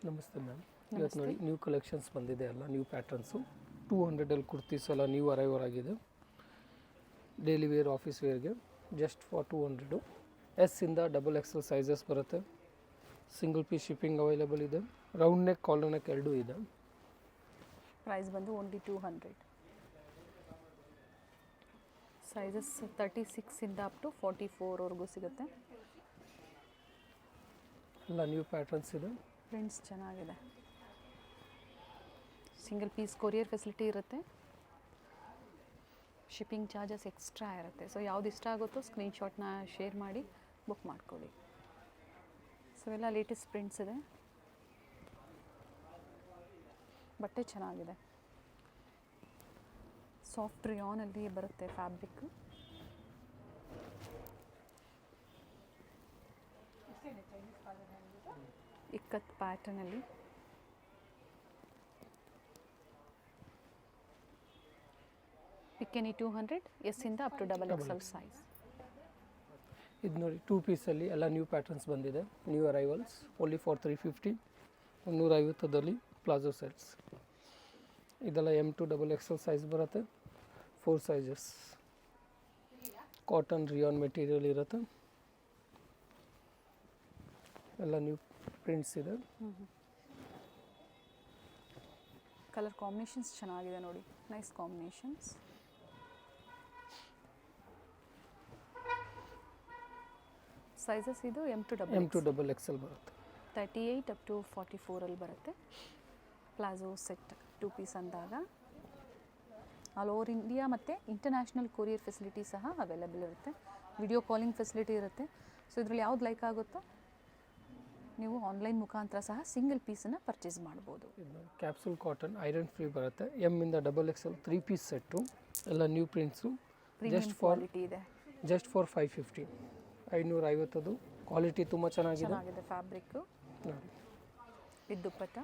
ನಮಸ್ತೆ ಮ್ಯಾಮ್. ಇವತ್ತು ನೋಡಿ ನ್ಯೂ ಕಲೆಕ್ಷನ್ಸ್ ಬಂದಿದೆ ಅಲ್ಲ, ನ್ಯೂ ಪ್ಯಾಟರ್ನ್ಸು 200 ಕುರ್ತೀಸ್ ಎಲ್ಲ ನ್ಯೂ ಅರೈವರ್ ಆಗಿದೆ. ಡೈಲಿ ವೇರ್ ಆಫೀಸ್ ವೇರ್ಗೆ ಜಸ್ಟ್ ಫಾರ್ 200. ಎಸ್ ಇಂದ XXL ಸೈಜಸ್ ಬರುತ್ತೆ. ಸಿಂಗಲ್ ಪೀಸ್ ಶಿಪ್ಪಿಂಗ್ ಅವೈಲೇಬಲ್ ಇದೆ. ರೌಂಡ್ ನೆಕ್ ಕಾಲರ್ ನೆಕ್ ಎರಡೂ ಇದೆ. ಪ್ರೈಸ್ ಬಂದು ಓನ್ಲಿ 200. ಸೈಜಸ್ 36 ಇಂದ ಅಪ್ ಟು 44ವರೆಗೂ ಸಿಗುತ್ತೆ. ಎಲ್ಲ ನ್ಯೂ ಪ್ಯಾಟರ್ನ್ಸ್ ಇದೆ. ಪ್ರಿಂಟ್ಸ್ ಚೆನ್ನಾಗಿದೆ. ಸಿಂಗಲ್ ಪೀಸ್ ಕೊರಿಯರ್ ಫೆಸಿಲಿಟಿ ಇರುತ್ತೆ. ಶಿಪ್ಪಿಂಗ್ ಚಾರ್ಜಸ್ ಎಕ್ಸ್ಟ್ರಾ ಇರುತ್ತೆ. ಸೊ ಯಾವ್ದು ಇಷ್ಟ ಆಗುತ್ತೋ ಸ್ಕ್ರೀನ್ಶಾಟ್ನ ಶೇರ್ ಮಾಡಿ ಬುಕ್ ಮಾಡ್ಕೊಳ್ಳಿ. ಸೊ ಎಲ್ಲ ಲೇಟೆಸ್ಟ್ ಪ್ರಿಂಟ್ಸ್ ಇದೆ. ಬಟ್ಟೆ ಚೆನ್ನಾಗಿದೆ. ಸಾಫ್ಟ್ ರಿಯಾನಲ್ಲಿ ಬರುತ್ತೆ ಫ್ಯಾಬ್ರಿಕ್. ಇಕ್ಕತ್ ಪ್ಯಾಟರ್ನಲ್ಲಿ ಪಿಕೆನಿ 200 ಎಸ್ ಇಂದ ಅಪ್ ಟು XXL ಸೈಜ್. ಇದು ನೋಡಿ 2 ಪೀಸಲ್ಲಿ ಎಲ್ಲ ನ್ಯೂ ಪ್ಯಾಟರ್ನ್ಸ್ ಬಂದಿದೆ. New arrivals only for 350. 150ದಲ್ಲಿ ಪ್ಲಾಜೋ ಸೆಟ್ಸ್. ಇದೆಲ್ಲ M to XXL ಸೈಜ್ ಬರುತ್ತೆ. 4 ಸೈಜಸ್. ಕಾಟನ್ ರಿಯಾನ್ ಮೆಟೀರಿಯಲ್ ಇರುತ್ತೆ. ಎಲ್ಲ ನ್ಯೂ ಪ್ರಿಂಟ್ಸ್ ಇದೆ. ಕಲರ್ ಕಾಂಬಿನೇಷನ್ಸ್ ಚೆನ್ನಾಗಿದೆ ನೋಡಿ. Nice combinations. ಸೈಜಸ್ ಇದು M to XXL ಬರುತ್ತೆ. 38 ಅಪ್ ಟು 44 ಬರುತ್ತೆ. ಪ್ಲಾಜೋ ಸೆಟ್ 2 ಪೀಸ್ ಅಂದಾಗ ಆಲ್ ಓವರ್ ಇಂಡಿಯಾ ಮತ್ತು ಇಂಟರ್ನ್ಯಾಷನಲ್ ಕೊರಿಯರ್ ಫೆಸಿಲಿಟಿ ಸಹ ಅವೈಲೇಬಲ್ ಇರುತ್ತೆ. ವಿಡಿಯೋ ಕಾಲಿಂಗ್ ಫೆಸಿಲಿಟಿ ಇರುತ್ತೆ. ಸೊ ಇದರಲ್ಲಿ ಯಾವ್ದು ಲೈಕ್ ಆಗುತ್ತೋ ನೀವು ಆನ್ಲೈನ್ ಮುಖಾಂತರ ಸಹ ಸಿಂಗಲ್ ಪೀಸನ್ನು ಪರ್ಚೇಸ್ ಮಾಡ್ಬೋದು. ಕ್ಯಾಪ್ಸೂಲ್ ಕಾಟನ್ ಐರನ್ ಫ್ರೀ ಬರುತ್ತೆ. M ಇಂದ XXL 3 ಪೀಸ್ ಸೆಟ್ಟು. ಎಲ್ಲ ನ್ಯೂ ಪ್ರಿಂಟ್ಸು. ಕ್ವಾಲಿಟಿ ಇದೆ. Just for 550. 550. ಕ್ವಾಲಿಟಿ ತುಂಬ ಚೆನ್ನಾಗಿದೆ. Fabric with dupatta.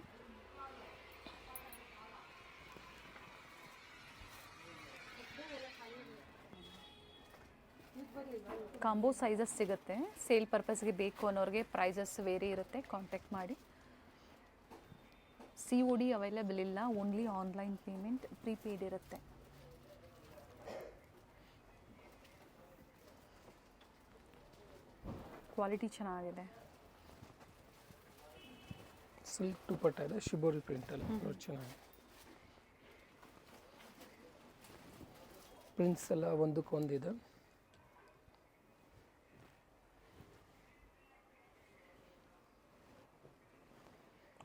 Combo sizes ಸಿಗುತ್ತೆ. ಸೇಲ್ ಪರ್ಪಸ್ಗೆ ಬೇಕು ಅನ್ನೋರಿಗೆ ಪ್ರೈಸಸ್ ವೇರಿ ಇರುತ್ತೆ. ಕಾಂಟ್ಯಾಕ್ಟ್ ಮಾಡಿ. COD ಅವೈಲೇಬಲ್ ಇಲ್ಲ. ಓನ್ಲಿ ಆನ್ಲೈನ್ ಪೇಮೆಂಟ್ ಪ್ರೀಪೇಯ್ಡ್ ಇರುತ್ತೆ. ಕ್ವಾಲಿಟಿ ಚೆನ್ನಾಗಿದೆ. ಸಿಲ್ಕ್ ದುಪ್ಪಟ್ಟ ಇದೆ. ಶಿಬೋರಿ ಪ್ರಿಂಟಲ್ಲಿ ನೋಡಿ ಚೆನ್ನಾಗಿದೆ. ಪ್ರಿಂಟ್ಸ್ ಎಲ್ಲ ಒಂದಕ್ಕೊಂದಿದೆ.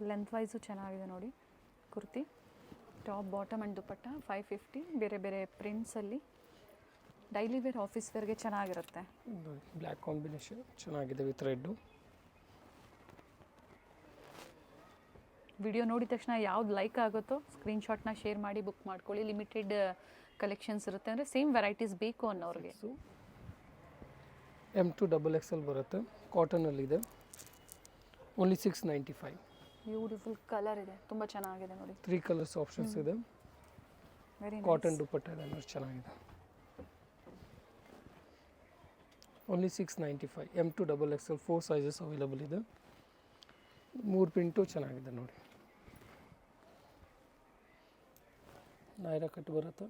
ಲೆಂತ್ ವೈಸು ಚೆನ್ನಾಗಿದೆ ನೋಡಿ. ಕುರ್ತಿ ಟಾಪ್ ಬಾಟಮ್ ಆ್ಯಂಡ್ ದುಪ್ಪಟ್ಟ 550. ಬೇರೆ ಬೇರೆ ಪ್ರಿಂಟ್ಸಲ್ಲಿ ಡೈಲಿ ವೇರ್ ಆಫೀಸ್ ವೇರ್ಗೆ ಚೆನ್ನಾಗಿರುತ್ತೆ. ಬ್ಲ್ಯಾಕ್ ಕಾಂಬಿನೇಷನ್ ಚೆನ್ನಾಗಿದೆ ವಿತ್ ರೆಡ್ಡು. ವಿಡಿಯೋ ನೋಡಿದ ತಕ್ಷಣ ಯಾವ್ದು ಲೈಕ್ ಆಗುತ್ತೋ ಸ್ಕ್ರೀನ್ಶಾಟ್ನ ಶೇರ್ ಮಾಡಿ ಬುಕ್ ಮಾಡ್ಕೊಳ್ಳಿ. ಲಿಮಿಟೆಡ್ ಕಲೆಕ್ಷನ್ಸ್ ಇರುತ್ತೆ. ಅಂದರೆ ಸೇಮ್ ವೆರೈಟೀಸ್ ಬೇಕು ಅನ್ನೋರಿಗೆ. M to XXL ಬರುತ್ತೆ. ಕಾಟನಲ್ಲಿದೆ. ಓನ್ಲಿ 695. ಬ್ಯೂಟಿಫುಲ್ ಕಲರ್ ಇದೆ. ತುಂಬ ಚೆನ್ನಾಗಿದೆ ನೋಡಿ. 3 ಕಲರ್ಸ್ ಆಪ್ಷನ್ಸ್ ಇದೆ. ವೆರಿ ಕಾಟನ್ ದುಪ್ಪಟ್ಟ ಇದೆ ನೋಡಿ ಚೆನ್ನಾಗಿದೆ. Only 695. M to XXL 4 sizes available ಇದೆ. 3 ಪ್ರಿಂಟು ಚೆನ್ನಾಗಿದೆ ನೋಡಿ. ನಾಯರಾ ಕಟ್ ಬರುತ್ತೆ.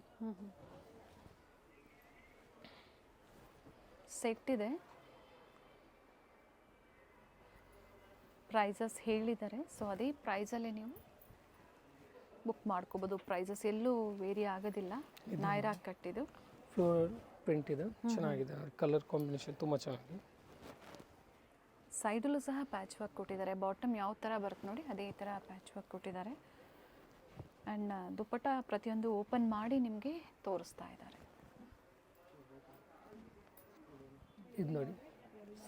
ಸೆಟ್ ಇದೆ. ಪ್ರೈಸಸ್ ಹೇಳಿದ್ದಾರೆ. ಸೊ ಅದೇ ಪ್ರೈಸಲ್ಲಿ ನೀವು ಬುಕ್ ಮಾಡ್ಕೋಬೋದು. ಪ್ರೈಸಸ್ ಎಲ್ಲೂ ವೇರಿ ಆಗೋದಿಲ್ಲ. ನಾಯರಾ ಕಟ್ಟಿದ್ದು ಫ್ಲೋರ್ ಪ್ರಿಂಟ್ ಇದೆ. ಚೆನ್ನಾಗಿದೆ. ಕಲರ್ ಕಾಂಬಿನೇಷನ್ ತುಂಬ ಚೆನ್ನಾಗಿದೆ. ಸೈಡಲ್ಲೂ ಸಹ ಪ್ಯಾಚ್ ವರ್ಕ್ ಕೊಟ್ಟಿದ್ದಾರೆ. ಬಾಟಮ್ ಯಾವ ಥರ ಬರುತ್ತೆ ನೋಡಿ ಅದೇ ಥರ ಪ್ಯಾಚ್ ವರ್ಕ್ ಕೊಟ್ಟಿದ್ದಾರೆ. ಆ್ಯಂಡ್ ದುಪ್ಪಟ್ಟ ಪ್ರತಿಯೊಂದು ಓಪನ್ ಮಾಡಿ ನಿಮಗೆ ತೋರಿಸ್ತಾ ಇದ್ದಾರೆ. ಇದು ನೋಡಿ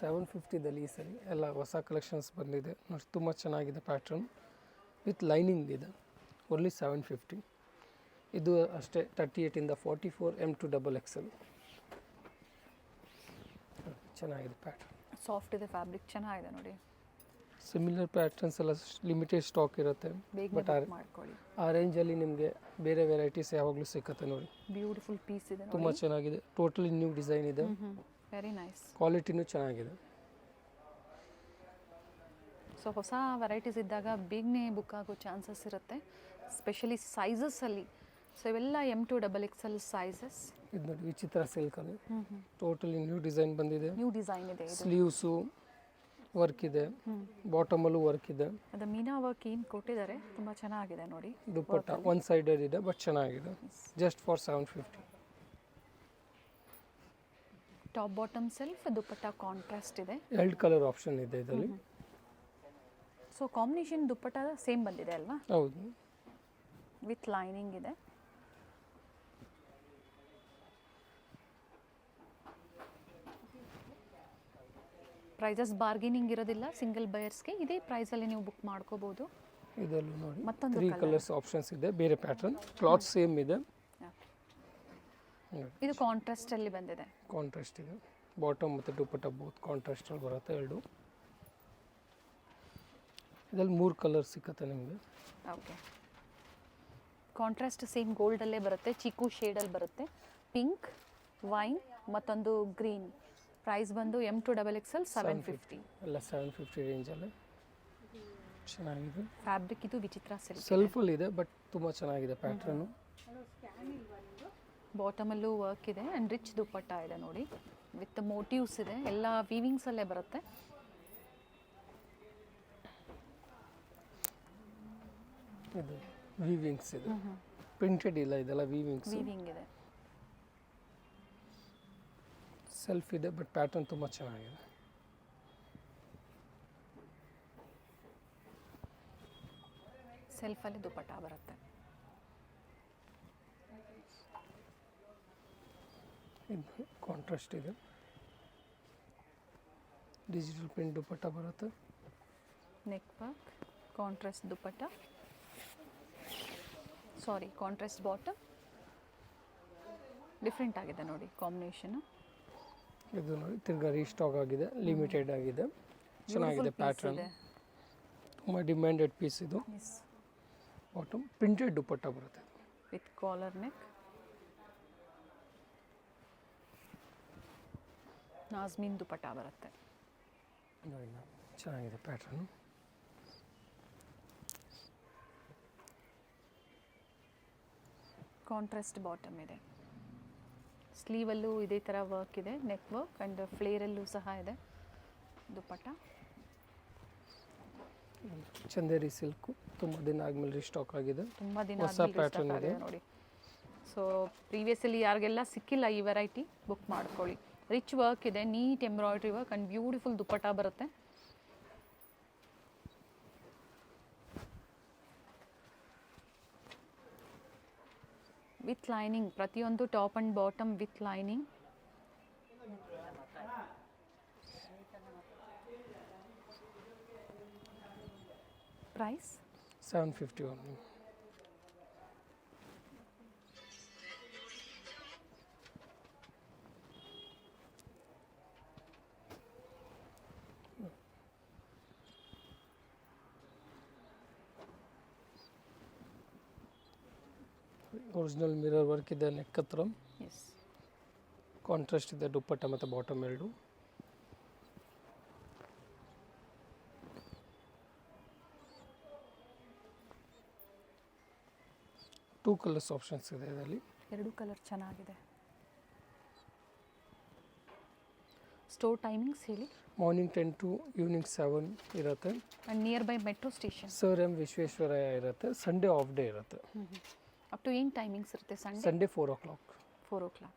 750ದಲ್ಲಿ ಈ ಸರಿ ಎಲ್ಲ ಹೊಸ ಕಲೆಕ್ಷನ್ಸ್ ಬಂದಿದೆ ನೋಡಿ. ತುಂಬ ಚೆನ್ನಾಗಿದೆ. ಪ್ಯಾಟ್ರನ್ ವಿತ್ ಲೈನಿಂಗ್ ಇದೆ. ಓನ್ಲಿ 750. ಇದು ಅಷ್ಟೇ 38 ಇಂದ 44. M to XXL ಚೆನ್ನಾಗಿದೆ ಪ್ಯಾಟ್ರನ್. ಸಾಫ್ಟ್ ಇದೆ. ಫ್ಯಾಬ್ರಿಕ್ ಚೆನ್ನಾಗಿದೆ ನೋಡಿ. ಸಿಮಿಲರ್ ಪ್ಯಾಟ್ರನ್ಸ್ ಎಲ್ಲ ಲಿಮಿಟೆಡ್ ಸ್ಟಾಕ್ ಇರುತ್ತೆ. ಬಟ್ ಮಾಡ್ಕೊಳ್ಳಿ. ಆ ರೇಂಜಲ್ಲಿ ನಿಮಗೆ ಬೇರೆ ವೆರೈಟೀಸ್ ಯಾವಾಗಲೂ ಸಿಕ್ಕತ್ತೆ ನೋಡಿ. ಬ್ಯೂಟಿಫುಲ್ ಪೀಸ್ ಇದೆ. ತುಂಬ ಚೆನ್ನಾಗಿದೆ. ಟೋಟಲಿ ನ್ಯೂ ಡಿಸೈನ್ ಇದೆ. Very nice. ಕ್ವಾಲಿಟಿನೂ ಚೆನ್ನಾಗಿದೆ. ಸೊ ಹೊಸ ವೆರೈಟೀಸ್ ಇದ್ದಾಗ ಬೇಗನೆ ಬುಕ್ ಆಗೋ ಚಾನ್ಸಸ್ ಇರುತ್ತೆ, ಸ್ಪೆಷಲಿ ಸೈಜಸ್ಸಲ್ಲಿ. ಸೊ ಇವೆಲ್ಲ M2XXL ಸೈಜಸ್. ಇದು ನೋಡಿ ವಿಚಿತ್ರ ಸಿಲ್ಕಲ್ಲಿ ಟೋಟಲಿ ನ್ಯೂ ಡಿಸೈನ್ ಬಂದಿದೆ. ನ್ಯೂ ಡಿಸೈನ್ ಇದೆ ಇದು. ಸ್ಲೀವ್ಸು ವರ್ಕ್ ಇದೆ, ಬಾಟಮಲ್ಲೂ ವರ್ಕ್ ಇದೆ. ಅದು ಮೀನಾ ವರ್ಕ್ ಏನು ಕೊಟ್ಟಿದ್ದಾರೆ, ತುಂಬ ಚೆನ್ನಾಗಿದೆ ನೋಡಿ. ದುಪ್ಪಟ್ಟ ಒನ್ ಸೈಡೆಡ್ ಇದೆ ಬಟ್ ಚೆನ್ನಾಗಿದೆ. Just for 750. Top bottom self, dupatta contrast ಇದೆ. 2 ಕಲರ್ ಆಪ್ಷನ್ ಇದೆ ಇದರಲ್ಲಿ. ಸೊ ಕಾಂಬಿನೇಷನ್ ದುಪ್ಪಟ್ಟ ಸೇಮ್ ಬಂದಿದೆ ಅಲ್ವಾ? ಹೌದು. ವಿತ್ ಲೈನಿಂಗ್ ಇದೆ. ಪ್ರೈಸಸ್ ಬಾರ್ಗೇನಿಂಗ್ ಇರೋದಿಲ್ಲ, ಸಿಂಗಲ್ ಬಯರ್ಸ್ಗೆ ಇದೇ ಪ್ರೈಸಲ್ಲಿ ನೀವು ಬುಕ್ ಮಾಡ್ಕೋಬೋದು. ಇದರಲ್ಲೂ ನೋಡಿ ಮತ್ತೊಂದು 3 ಕಲರ್ಸ್ ಆಪ್ಷನ್ಸ್ ಇದೆ, ಬೇರೆ ಪ್ಯಾಟರ್ನ್. ಕ್ಲಾತ್ ಸೇಮ್ ಇದೆ. ಇದು ಕಾಂಟ್ರಾಸ್ಟಲ್ಲಿ ಬಂದಿದೆ. ಕಾಂಟ್ರಾಸ್ಟ್ ಇದೆ. ಬಾಟಮ್ ಮತ್ತು ದುಪ್ಪಟ್ಟ ಬೋತ್ ಕಾಂಟ್ರಾಸ್ಟಲ್ಲಿ ಬರುತ್ತೆ ಎರಡು. ಇದರಲ್ಲಿ 3 ಕಲರ್ ಸಿಕ್ಕತ್ತೆ ನಿಮಗೆ. ಓಕೆ. ಕಾಂಟ್ರಾಸ್ಟ್ ಸೇಮ್ ಗೋಲ್ಡಲ್ಲೇ ಬರುತ್ತೆ, ಚಿಕ್ಕು ಶೇಡಲ್ಲಿ ಬರುತ್ತೆ. ಪಿಂಕ್, ವೈನ್ ಮತ್ತೊಂದು ಗ್ರೀನ್. ಪ್ರೈಸ್ ಬಂದು M2XXL 750. ಎಲ್ಲ 750 ರೇಂಜಲ್ಲಿ ಚೆನ್ನಾಗಿದೆ. ಫ್ಯಾಬ್ರಿಕ್ ಇದು ವಿಚಿತ್ರ ಸಿಲ್ಕ್. ಸೆಲ್ಫಲ್ಲಿ ಇದೆ ಬಟ್ ತುಂಬ ಚೆನ್ನಾಗಿದೆ ಪ್ಯಾಟ್ರನ್ನು. ಬಾಟಮಲ್ಲೂ ವರ್ಕ್ ಇದೆ ಆ್ಯಂಡ್ ರಿಚ್ ದುಪ್ಪಟ್ಟ ಇದೆ ನೋಡಿ, ವಿತ್ ಮೋಟಿವ್ಸ್ ಇದೆ. ಎಲ್ಲ ವೀವಿಂಗ್ಸಲ್ಲೇ ಬರುತ್ತೆ. ಇದು ವೀವಿಂಗ್ಸ್ ಇದೆ, ಪ್ರಿಂಟೆಡ್ ಇಲ್ಲ, ಇದೆಲ್ಲ ವೀವಿಂಗ್ಸ್. ವೀವಿಂಗ್ ಇದೆ. ಸೆಲ್ಫ್ ಇದೆ ಬಟ್ ಪ್ಯಾಟರ್ನ್ ತುಂಬ ಚೆನ್ನಾಗಿದೆ. ಸೆಲ್ಫಲ್ಲಿ ದುಪ್ಪಟ್ಟ ಬರುತ್ತೆ. ಇದು ಕಾಂಟ್ರಾಸ್ಟ್ ಇದೆ, ಡಿಜಿಟಲ್ ಪ್ರಿಂಟ್ ದುಪ್ಪಟ್ಟ ಬರುತ್ತೆ. ನೆಕ್ ವರ್ಕ್, ಕಾಂಟ್ರಾಸ್ಟ್ ದುಪ್ಪಟ್ಟ, ಸಾರಿ ಕಾಂಟ್ರಾಸ್ಟ್ ಬಾಟಮ್. ಡಿಫ್ರೆಂಟ್ ಆಗಿದೆ ನೋಡಿ ಕಾಂಬಿನೇಷನು. ಇದು ನೋಡಿ ತಿರ್ಗಾ ರೀಸ್ಟಾಕ್ ಆಗಿದೆ, ಲಿಮಿಟೆಡ್ ಆಗಿದೆ, ಚೆನ್ನಾಗಿದೆ ಪ್ಯಾಟರ್ನ್. ತುಂಬ ಡಿಮ್ಯಾಂಡೆಡ್ ಪೀಸ್ ಇದು. ಬಾಟಮ್ ಪ್ರಿಂಟೆಡ್ ದುಪ್ಪಟ್ಟ ಬರುತ್ತೆ ವಿತ್ ಕಾಲರ್ ನೆಕ್. ನಾಜ್ಮೀನ್ ದುಪ್ಪಟ್ಟ ಬರುತ್ತೆ ನೋಡಿ, ಚೆನ್ನಾಗಿದೆ ಪ್ಯಾಟರ್ನು. ಕಾಂಟ್ರಾಸ್ಟ್ ಬಾಟಮ್ ಇದೆ. ಸ್ಲೀವಲ್ಲೂ ಇದೇ ಥರ ವರ್ಕ್ ಇದೆ, ನೆಕ್ ವರ್ಕ್ ಆ್ಯಂಡ್ ಫ್ಲೇರಲ್ಲೂ ಸಹ ಇದೆ ದುಪ್ಪಟ್ಟ. ಚಂದೇರಿ ಸಿಲ್ಕು ತುಂಬ ದಿನ ಆದಮೇಲೆ ರೀಸ್ಟಾಕ್ ಆಗಿದೆ, ತುಂಬ ದಿನ ಹೊಸ ಪ್ಯಾಟರ್ನ್ ಇದೆ ನೋಡಿ. ಸೊ ಪ್ರೀವಿಯಸಲ್ಲಿ ಯಾರಿಗೆಲ್ಲ ಸಿಕ್ಕಿಲ್ಲ ಈ ವೆರೈಟಿ, ಬುಕ್ ಮಾಡ್ಕೊಳ್ಳಿ. ರಿಚ್ ವರ್ಕ್ ಇದೆ, neat embroidery work and beautiful dupatta ಬರುತ್ತೆ. ವಿತ್ ಲೈನಿಂಗ್, ಪ್ರತಿಯೊಂದು top and bottom with lining. Price 750 only. Original mirror work ಇದೆ ನೆಕ್ ಹತ್ರ. ಎಸ್. ಕಾಂಟ್ರಾಸ್ಟ್ ಇದೆ ದುಪ್ಪಟ್ಟ ಮತ್ತು ಬಾಟಮ್ ಎರಡು. ಟೂ ಕಲರ್ಸ್ ಆಪ್ಷನ್ಸ್ ಇದೆ ಇದರಲ್ಲಿ. 2 ಕಲರ್ ಚೆನ್ನಾಗಿದೆ. ಸ್ಟೋರ್ ಟೈಮಿಂಗ್ಸ್ ಹೇಳಿ. ಮಾರ್ನಿಂಗ್ 10 to ಈವ್ನಿಂಗ್ 7 ಇರುತ್ತೆ. And near by metro station. Sir M Visvesvaraya ಇರುತ್ತೆ. ಸಂಡೇ ಆಫ್ ಡೇ ಇರುತ್ತೆ. ಅಪ್ ಟು ಏನು ಟೈಮಿಂಗ್ಸ್ ಇರುತ್ತೆ ಸಂಡೇ? Sunday 4 o'clock. 4 o'clock.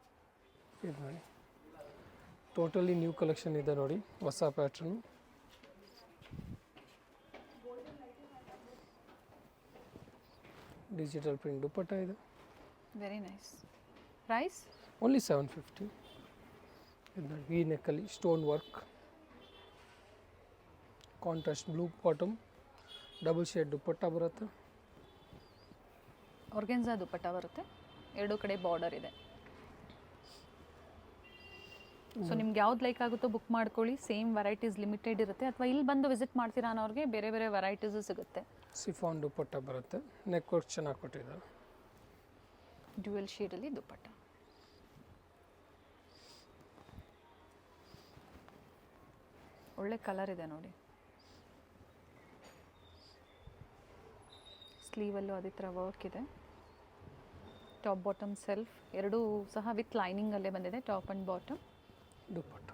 ಇದು ನೋಡಿ ಟೋಟಲಿ ನ್ಯೂ ಕಲೆಕ್ಷನ್ ಇದೆ ನೋಡಿ, ಹೊಸ ಪ್ಯಾಟ್ರನು. ಡಿಜಿಟಲ್ ಪ್ರಿಂಟ್ ದುಪ್ಪಟ್ಟ ಇದೆ. Very nice. Price only 750. ಇದು ನೋಡಿ ವಿ ನೆಕ್ಕಲ್ಲಿ stone work, contrast blue bottom, double shade dupatta ಬರುತ್ತೆ. ಆರ್ಗೆನ್ಸಾ ದುಪ್ಪಟ್ಟ ಬರುತ್ತೆ, 2 ಕಡೆ ಬಾರ್ಡರ್ ಇದೆ. ಸೊ ನಿಮ್ಗೆ ಯಾವ್ದು ಲೈಕ್ ಆಗುತ್ತೋ ಬುಕ್ ಮಾಡ್ಕೊಳ್ಳಿ. ಸೇಮ್ ವೆರೈಟೀಸ್ ಲಿಮಿಟೆಡ್ ಇರುತ್ತೆ, ಅಥವಾ ಇಲ್ಲಿ ಬಂದು ವಿಸಿಟ್ ಮಾಡ್ತೀರಾ ಅನ್ನೋರಿಗೆ ಬೇರೆ ಬೇರೆ ವೆರೈಟೀಸು ಸಿಗುತ್ತೆ. ಸಿಫಾನ್ ದುಪ್ಪಟ್ಟ ಬರುತ್ತೆ, ನೆಕ್ ವರ್ಕ್ ಚೆನ್ನಾಗಿ ಕೊಟ್ಟಿದ್ದಾರೆ. ಡ್ಯುಯಲ್ ಶೇಡಲ್ಲಿ ದುಪ್ಪಟ್ಟ. ಒಳ್ಳೆ ಕಲರ್ ಇದೆ ನೋಡಿ. ಸ್ಲೀವಲ್ಲೂ ಅದೇ ಥರ ವರ್ಕ್ ಇದೆ. ಟಾಪ್ ಬಾಟಮ್ ಸೆಲ್ಫ್ ಎರಡೂ ಸಹ ವಿತ್ ಲೈನಿಂಗಲ್ಲೇ ಬಂದಿದೆ, top and bottom. Dupatta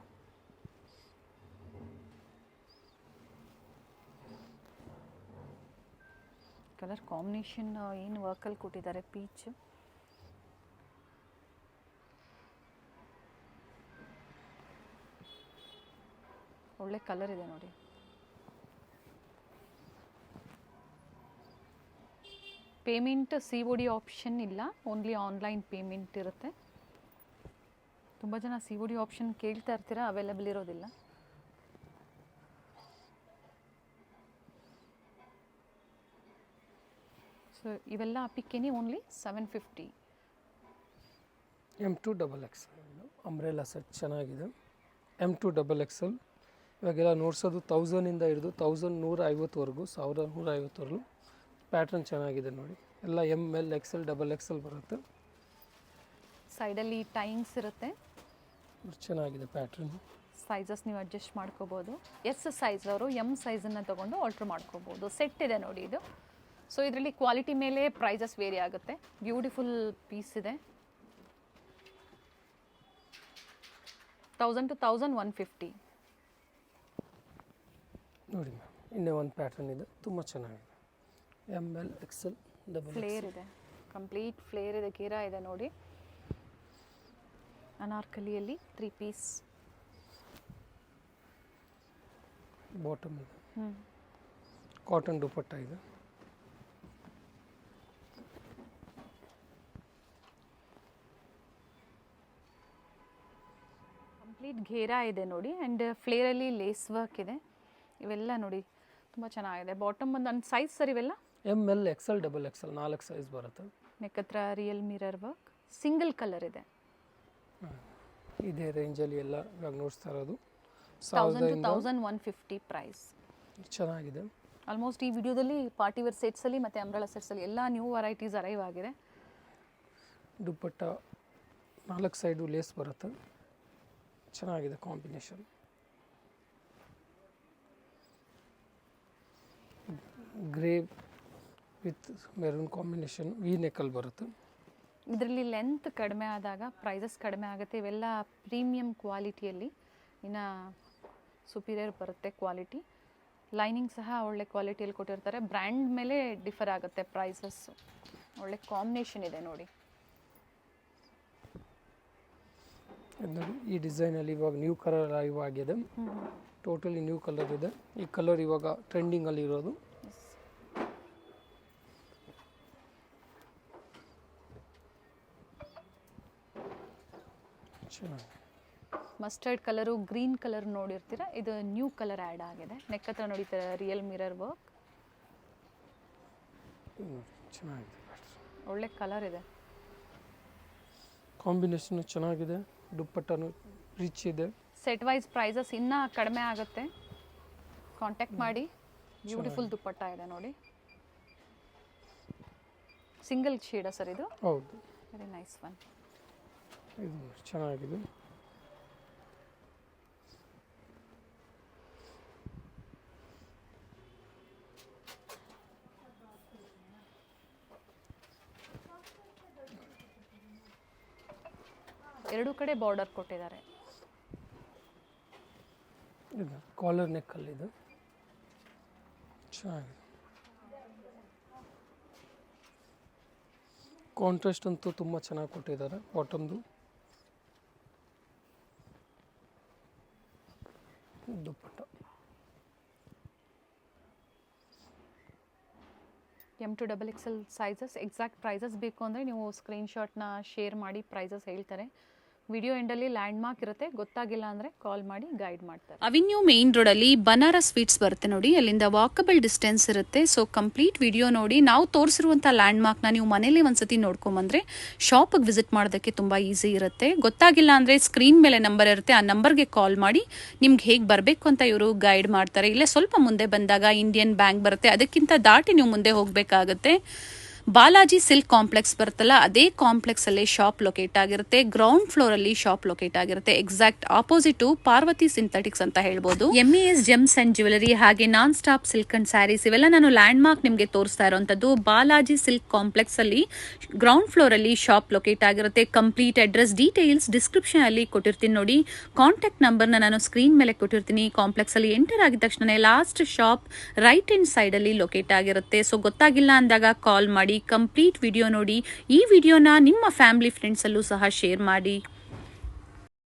colour combination ಏನು ವರ್ಕಲ್ಲಿ ಕೊಟ್ಟಿದ್ದಾರೆ, ಪೀಚ್. ಒಳ್ಳೆ ಕಲರ್ ಇದೆ ನೋಡಿ. ಪೇಮೆಂಟ್ COD ಆಪ್ಷನ್ ಇಲ್ಲ, ಓನ್ಲಿ ಆನ್ಲೈನ್ ಪೇಮೆಂಟ್ ಇರುತ್ತೆ. ತುಂಬ ಜನ COD ಆಪ್ಷನ್ ಕೇಳ್ತಾ ಇರ್ತೀರಾ, ಅವೈಲೇಬಲ್ ಇರೋದಿಲ್ಲ. ಸೊ ಇವೆಲ್ಲ ಪಿಕ್ಕಿನಿ ಓನ್ಲಿ 750. M2XXL ಅಂಬ್ರೆಲಾ ಸೆಟ್ ಚೆನ್ನಾಗಿದೆ. M2XXL ಇವಾಗೆಲ್ಲ ನೋಡ್ಸೋದು 1000ಇಂದ ಹಿಡಿದು 1150ವರೆಗೂ, 1150ವರೆಗೂ ಪ್ಯಾಟ್ರನ್ ಚೆನ್ನಾಗಿದೆ ನೋಡಿ. ಎಲ್ಲ ML XL XXL ಬರುತ್ತೆ. ಸೈಡಲ್ಲಿ ಟೈಯಿಂಗ್ಸ್ ಇರುತ್ತೆ. ಚೆನ್ನಾಗಿದೆ ಪ್ಯಾಟ್ರನ್. ಸೈಜಸ್ ನೀವು ಅಡ್ಜಸ್ಟ್ ಮಾಡ್ಕೋಬೋದು. ಸೈಜ್ ಅವರು M ಸೈಜನ್ನು ತೊಗೊಂಡು ಆಲ್ಟ್ರ್ ಮಾಡ್ಕೋಬೋದು. ಸೆಟ್ ಇದೆ ನೋಡಿ ಇದು. ಸೊ ಇದರಲ್ಲಿ ಕ್ವಾಲಿಟಿ ಮೇಲೆ ಪ್ರೈಸಸ್ ವೇರಿ ಆಗುತ್ತೆ. ಬ್ಯೂಟಿಫುಲ್ ಪೀಸ್ ಇದೆ. 1000 to 1150 ನೋಡಿ ಮ್ಯಾಮ್. ಇನ್ನೇ ಒಂದು ಪ್ಯಾಟ್ರನ್ ಇದೆ, ತುಂಬ ಚೆನ್ನಾಗಿದೆ. ML XL ಫ್ಲೇರ್ ಇದೆ, ಕಂಪ್ಲೀಟ್ ಫ್ಲೇರ್ ಇದೆ, ಘೇರಾ ಇದೆ ನೋಡಿ. ಅನಾರ್ಕಲಿಯಲ್ಲಿ 3 ಪೀಸ್ ಬಾಟಮ್ ಇದೆ. ಕಾಟನ್ ದುಪ್ಪಟ್ಟ ಇದೆ. ಕಂಪ್ಲೀಟ್ ಘೇರಾ ಇದೆ ನೋಡಿ. ಆ್ಯಂಡ್ ಫ್ಲೇರಲ್ಲಿ ಲೇಸ್ ವರ್ಕ್ ಇದೆ. ಇವೆಲ್ಲ ನೋಡಿ ತುಂಬ ಚೆನ್ನಾಗಿದೆ. ಬಾಟಮ್ ಒಂದು ನನ್ನ ಸೈಜ್ ಸರ್ ಇವೆಲ್ಲ ML XL XXL 4 ಸೈಜ್ ಬರುತ್ತೆ. ನೆಕ್ ಹತ್ರ real mirror work, single colour ಇದೆ. ಇದೇ ರೇಂಜಲ್ಲಿ ಎಲ್ಲ ಇವಾಗ ನೋಡ್ತಾ ಇರೋದು 1000 to 1150 ಪ್ರೈಸ್. ಚೆನ್ನಾಗಿದೆ. ಆಲ್ಮೋಸ್ಟ್ ಈ ವಿಡಿಯೋದಲ್ಲಿ ಪಾರ್ಟಿ ವೇರ್ ಸೆಟ್ಸಲ್ಲಿ ಮತ್ತು ಅಂಬ್ರೆಲಾ ಸೆಟ್ಸಲ್ಲಿ ಎಲ್ಲ ನ್ಯೂ ವೆರೈಟೀಸ್ ಅರೈವ್ ಆಗಿದೆ. ದುಪ್ಪಟ್ಟ 4 ಸೈಡು ಲೇಸ್ ಬರುತ್ತೆ, ಚೆನ್ನಾಗಿದೆ combination. Grey with maroon combination, V ನೆಕ್ಕಲ್ಲಿ ಬರುತ್ತೆ. ಇದರಲ್ಲಿ ಲೆಂತ್ ಕಡಿಮೆ ಆದಾಗ ಪ್ರೈಸಸ್ ಕಡಿಮೆ ಆಗುತ್ತೆ. ಇವೆಲ್ಲ ಪ್ರೀಮಿಯಂ ಕ್ವಾಲಿಟಿಯಲ್ಲಿ ಇನ್ನು ಸುಪೀರಿಯರ್ ಬರುತ್ತೆ ಕ್ವಾಲಿಟಿ. ಲೈನಿಂಗ್ ಸಹ ಒಳ್ಳೆ ಕ್ವಾಲಿಟಿಯಲ್ಲಿ ಕೊಟ್ಟಿರ್ತಾರೆ. ಬ್ರ್ಯಾಂಡ್ ಮೇಲೆ ಡಿಫರ್ ಆಗುತ್ತೆ ಪ್ರೈಸಸ್ಸು. ಒಳ್ಳೆ ಕಾಂಬಿನೇಷನ್ ಇದೆ ನೋಡಿ. ನೋಡಿ ಈ ಡಿಸೈನಲ್ಲಿ ಇವಾಗ ನ್ಯೂ ಕಲರ್ ಲೈವ್ ಆಗಿದೆ. ಟೋಟಲಿ ನ್ಯೂ ಕಲರ್ ಇದೆ. ಈ ಕಲರ್ ಇವಾಗ ಟ್ರೆಂಡಿಂಗಲ್ಲಿ ಇರೋದು. ಚೆನ್ನಾಗಿ ಮಸ್ಟರ್ಡ್ ಕಲರು, ಗ್ರೀನ್ ಕಲರ್ ನೋಡಿರ್ತೀರ, ಇದು ನ್ಯೂ ಕಲರ್ ಆ್ಯಡ್ ಆಗಿದೆ. ನೆಕ್ ಹತ್ರ ನೋಡಿತಾರೆ ರಿಯಲ್ ಮಿರರ್ ವರ್ಕ್. ಚೆನ್ನಾಗಿದೆ, ಒಳ್ಳೆ ಕಲರ್ ಇದೆ. ಕಾಂಬಿನೇಷನ್ ಚೆನ್ನಾಗಿದೆ. ದುಪ್ಪಟ್ಟನು ರಿಚ್ ಇದೆ. ಸೆಟ್ ವೈಸ್ ಪ್ರೈಸಸ್ ಇನ್ನೂ ಕಡಿಮೆ ಆಗುತ್ತೆ, ಕಾಂಟ್ಯಾಕ್ಟ್ ಮಾಡಿ. ಬ್ಯೂಟಿಫುಲ್ ದುಪ್ಪಟ್ಟ ಇದೆ ನೋಡಿ. ಸಿಂಗಲ್ ಶೇಡ ಸರ್ ಇದು? ಹೌದು, ವೆರಿ ನೈಸ್ ಒನ್. ಇದು ಚೆನ್ನಾಗಿದೆ. ಎರಡೂ ಕಡೆ ಬಾರ್ಡರ್ ಕೊಟ್ಟಿದ್ದಾರೆ. ಇದು ಕಾಲರ್ ನೆಕ್ಕಲ್ಲಿ ಇದು ಚೆನ್ನಾಗಿದೆ. ಕಾಂಟ್ರಾಸ್ಟ್ ಅಂತೂ ತುಂಬ ಚೆನ್ನಾಗಿ ಕೊಟ್ಟಿದ್ದಾರೆ. ಬಾಟಮ್ದು ದುಪ್ಪಟ್ಟ M2XXL ಸೈಜಸ್. ಎಕ್ಸಾಕ್ಟ್ ಪ್ರೈಸಸ್ ಬೇಕು ಅಂದರೆ ನೀವು ಸ್ಕ್ರೀನ್ಶಾಟ್ನ ಶೇರ್ ಮಾಡಿ ಪ್ರೈಸಸ್ ಹೇಳ್ತಾರೆ. ವಿಡಿಯೋ ಎಂಡಲ್ಲಿ ಲ್ಯಾಂಡ್ ಮಾರ್ಕ್ ಇರುತ್ತೆ, ಗೊತ್ತಾಗಿಲ್ಲ ಅಂದರೆ ಕಾಲ್ ಮಾಡಿ ಗೈಡ್ ಮಾಡ್ತಾರೆ. ಅವೆನ್ಯೂ ಮೇನ್ ರೋಡಲ್ಲಿ ಬನಾರಸ್ ಸ್ವೀಟ್ಸ್ ಬರುತ್ತೆ ನೋಡಿ, ಅಲ್ಲಿಂದ ವಾಕಬಲ್ ಡಿಸ್ಟೆನ್ಸ್ ಇರುತ್ತೆ. ಸೊ ಕಂಪ್ಲೀಟ್ ವಿಡಿಯೋ ನೋಡಿ. ನಾವು ತೋರಿಸಿರುವಂಥ ಲ್ಯಾಂಡ್ ಮಾರ್ಕ್ನ ನೀವು ಮನೇಲಿ ಒಂದ್ಸತಿ ನೋಡ್ಕೊಂಬಂದ್ರೆ ಶಾಪಿಗೆ ವಿಸಿಟ್ ಮಾಡೋದಕ್ಕೆ ತುಂಬ ಈಸಿ ಇರುತ್ತೆ. ಗೊತ್ತಾಗಿಲ್ಲ ಅಂದರೆ ಸ್ಕ್ರೀನ್ ಮೇಲೆ ನಂಬರ್ ಇರುತ್ತೆ, ಆ ನಂಬರ್ಗೆ ಕಾಲ್ ಮಾಡಿ ನಿಮ್ಗೆ ಹೇಗೆ ಬರಬೇಕು ಅಂತ ಇವರು ಗೈಡ್ ಮಾಡ್ತಾರೆ. ಇಲ್ಲೇ ಸ್ವಲ್ಪ ಮುಂದೆ ಬಂದಾಗ ಇಂಡಿಯನ್ ಬ್ಯಾಂಕ್ ಬರುತ್ತೆ, ಅದಕ್ಕಿಂತ ದಾಟಿ ನೀವು ಮುಂದೆ ಹೋಗಬೇಕಾಗುತ್ತೆ. ಬಾಲಾಜಿ ಸಿಲ್ಕ್ ಕಾಂಪ್ಲೆಕ್ಸ್ ಬರುತ್ತಲ್ಲ ಅದೇ ಕಾಂಪ್ಲೆಕ್ಸ್ ಅಲ್ಲಿ ಶಾಪ್ ಲೊಕೇಟ್ ಆಗಿರುತ್ತೆ. ಗ್ರೌಂಡ್ ಫ್ಲೋರ್ ಅಲ್ಲಿ ಶಾಪ್ ಲೊಕೇಟ್ ಆಗಿರುತ್ತೆ. ಎಕ್ಸಾಕ್ಟ್ ಆಪೋಸಿಟ್ ಪಾರ್ವತಿ ಸಿಂಥೆಟಿಕ್ಸ್ ಅಂತ ಹೇಳ್ಬೋದು. MES ಜೆಮ್ಸ್ ಅಂಡ್ ಜ್ಯುವೆಲರಿ ಹಾಗೆ non stop silk and saris ಇವೆಲ್ಲ ನಾನು ಲ್ಯಾಂಡ್ ಮಾರ್ಕ್ ನಿಮಗೆ ತೋರಿಸ್ತಾ ಇರುವಂತದ್ದು. ಬಾಲಾಜಿ ಸಿಲ್ಕ್ ಕಾಂಪ್ಲೆಕ್ಸ್ ಅಲ್ಲಿ ಗ್ರೌಂಡ್ ಫ್ಲೋರ್ ಅಲ್ಲಿ ಶಾಪ್ ಲೊಕೇಟ್ ಆಗಿರುತ್ತೆ. ಕಂಪ್ಲೀಟ್ ಅಡ್ರೆಸ್ ಡೀಟೇಲ್ಸ್ ಡಿಸ್ಕ್ರಿಪ್ಷನ್ ಅಲ್ಲಿ ಕೊಟ್ಟಿರ್ತೀನಿ ನೋಡಿ. ಕಾಂಟ್ಯಾಕ್ಟ್ ನಂಬರ್ನ ನಾನು ಸ್ಕ್ರೀನ್ ಮೇಲೆ ಕೊಟ್ಟಿರ್ತೀನಿ. ಕಾಂಪ್ಲೆಕ್ಸ್ ಅಲ್ಲಿ ಎಂಟರ್ ಆಗಿದ ತಕ್ಷಣ last shop right hand side ಅಲ್ಲಿ ಲೊಕೇಟ್ ಆಗಿರುತ್ತೆ. ಸೊ ಗೊತ್ತಾಗಿಲ್ಲ ಅಂದಾಗ ಕಾಲ್ ಮಾಡಿ, ಕಂಪ್ಲೀಟ್ ವಿಡಿಯೋ ನೋಡಿ. ಈ ವಿಡಿಯೋನ ನಿಮ್ಮ ಫ್ಯಾಮಿಲಿ ಫ್ರೆಂಡ್ಸ್ ಅಲ್ಲೂ ಸಹ ಶೇರ್ ಮಾಡಿ.